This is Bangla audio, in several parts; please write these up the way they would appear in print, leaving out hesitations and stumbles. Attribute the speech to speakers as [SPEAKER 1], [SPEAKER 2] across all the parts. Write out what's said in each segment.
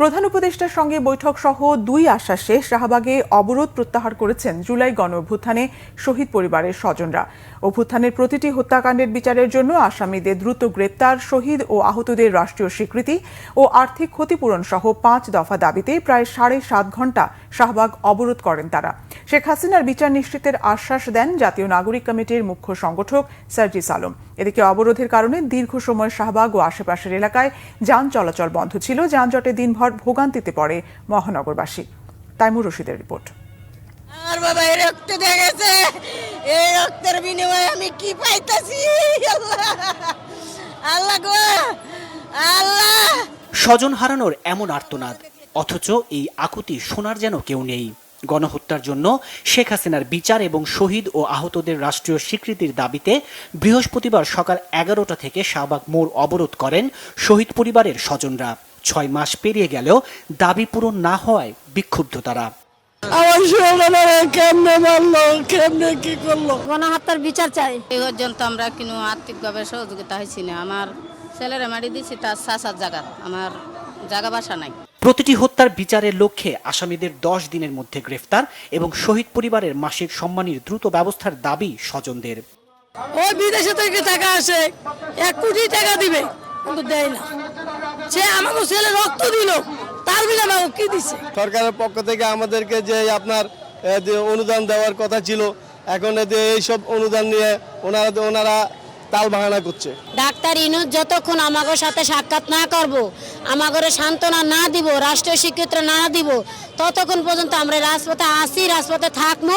[SPEAKER 1] প্রধান উপদেষ্টার সঙ্গে বৈঠক সহ ২ আশ্বাসে শাহবাগে অবরোধ প্রত্যাহার করেছেন জুলাই গণঅভ্যুত্থানে শহীদ পরিবারের স্বজনরা। অভ্যুত্থানের প্রতিটি হত্যাকাণ্ডের বিচারের জন্য আসামিদের দ্রুত গ্রেপ্তার, শহীদ ও আহতদের রাষ্ট্রীয় স্বীকৃতি ও আর্থিক ক্ষতিপূরণ সহ ৫ দফা দাবিতে প্রায় ৭.৫ ঘণ্টা শাহবাগ অবরোধ করেন তারা। শেখ হাসিনার বিচার নিশ্চিতের আশ্বাস দেন জাতীয় নাগরিক কমিটির মুখ্য সংগঠক সার্জিস আলম। এদিকে অবরোধের কারণে দীর্ঘ সময় শাহবাগ ও আশেপাশের এলাকায় যান চলাচল বন্ধ ছিল। যানজটে দিনভর ভোগান্তিতে পড়ে মহানগরবাসী। তাইমুর রশিদের রিপোর্ট।
[SPEAKER 2] আর বাবা এই রক্ত দেখেছে, এই রক্তের বিনিময়ে আমি কি পাইতাছি? আল্লাহ গো আল্লাহ।
[SPEAKER 3] স্বজন হারানোর এমন আর্তনাদ, অথচ এই আকুতি শোনার যেন কেউ নেই। গণহত্যার জন্য শেখ হাসিনার বিচার এবং শহীদ ও আহতদের রাষ্ট্রীয় স্বীকৃতির দাবিতে বৃহস্পতিবার সকাল ১১টা থেকে শাহবাগ মোড় অবরোধ করেন শহীদ পরিবারের স্বজনরা। ৬ মাস পেরিয়ে গেলেও দাবি পূরণ না হওয়ায় বিক্ষুব্ধ তারা।
[SPEAKER 2] আমার সন্তানেরা কেমনে মারলো, কেমনে কি করলো?
[SPEAKER 4] গণহত্যার বিচার চাই।
[SPEAKER 5] এই পর্যন্ত আমরা কোনো আর্থিকভাবে সহযোগিতা হয়েছি না। আমার ছেলেরা মারি দিয়েছি তার চাচার জায়গা, আমার জায়গা বাসা নাই।
[SPEAKER 3] প্রতিটি হত্যার বিচারের লক্ষ্যে আসামিদের ১০ দিনের মধ্যে গ্রেফতার এবং শহীদ পরিবারের মাসিক সম্মানীর দ্রুত ব্যবস্থার দাবি স্বজনদের।
[SPEAKER 2] ওই বিদেশে থেকে টাকা আসে, ১ কোটি টাকা দিবে, কিন্তু দেয় না। সে আমাকে ছেলে রক্ত দিল, তার বিলে আমাকে কি দিছে?
[SPEAKER 6] সরকারের পক্ষ থেকে আমাদেরকে যে আপনার অনুদান দেওয়ার কথা ছিল, এখন এইসব অনুদান নিয়ে ওনারা তাল বাহানা করছে।
[SPEAKER 4] ডাক্তার ইনুস যতক্ষণ আমাদের সাথে সাক্ষাৎ না করব, আমাদের সান্ত্বনা না দিব, রাষ্ট্রীয় স্বীকৃতি না দিব, ততক্ষণ পর্যন্ত আমরা রাজপথে আসি, রাজপথে থাকবো।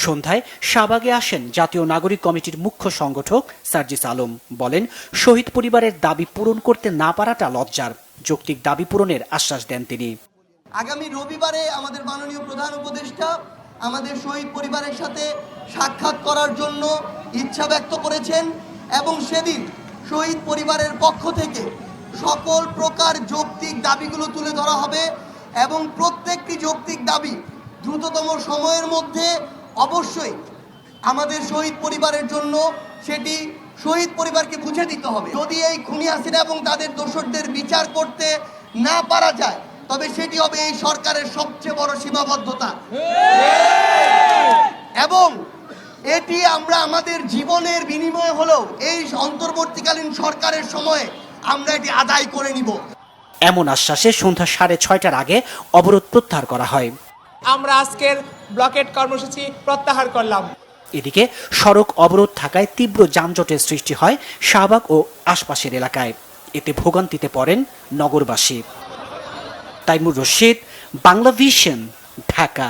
[SPEAKER 3] সন্ধ্যায় শাহবাগে আসেন জাতীয় নাগরিক কমিটির মুখ্য সংগঠক সার্জিস আলম। বলেন, শহীদ পরিবারের দাবি পূরণ করতে না পারাটা লজ্জার। যৌক্তিক দাবি পূরণের আশ্বাস দেন তিনি।
[SPEAKER 7] আগামী রবিবারে আমাদের মাননীয় প্রধান উপদেষ্টা আমাদের শহীদ পরিবারের সাথে সাক্ষাৎ করার জন্য ইচ্ছা ব্যক্ত করেছেন এবং সেদিন শহীদ পরিবারের পক্ষ থেকে সকল প্রকার যৌক্তিক দাবিগুলো তুলে ধরা হবে এবং প্রত্যেকটি যৌক্তিক দাবি দ্রুততম সময়ের মধ্যে অবশ্যই আমাদের শহীদ পরিবারের জন্য সেটি শহীদ পরিবারকে বুঝে দিতে হবে। যদি এই খুনি হাসিনা এবং তাদের দোষরদের বিচার করতে না পারা যায়, তবে সেটি হবে এই সরকারের সবচেয়ে বড় সীমাবদ্ধতা এবং এটি আমরা আমাদের জীবনের বিনিময়ে হলেও এই অন্তর্বর্তীকালীন সরকারের সময়ে আমরা এটি আদায় করে নিব।
[SPEAKER 3] এমন আশ্বাসে সন্ধ্যা ৬:৩০টার আগে অবরোধ প্রত্যাহার করা হয়।
[SPEAKER 8] আমরা আজকের ব্লকেট কর্মসূচি প্রত্যাহার করলাম।
[SPEAKER 3] এদিকে সড়ক অবরোধ থাকায় তীব্র যানজটের সৃষ্টি হয় শাহবাগ ও আশপাশের এলাকায়। এতে ভোগান্তিতে পড়েন নগরবাসী। তাইমুর রশিদ, বাংলা ভিশন, ঢাকা।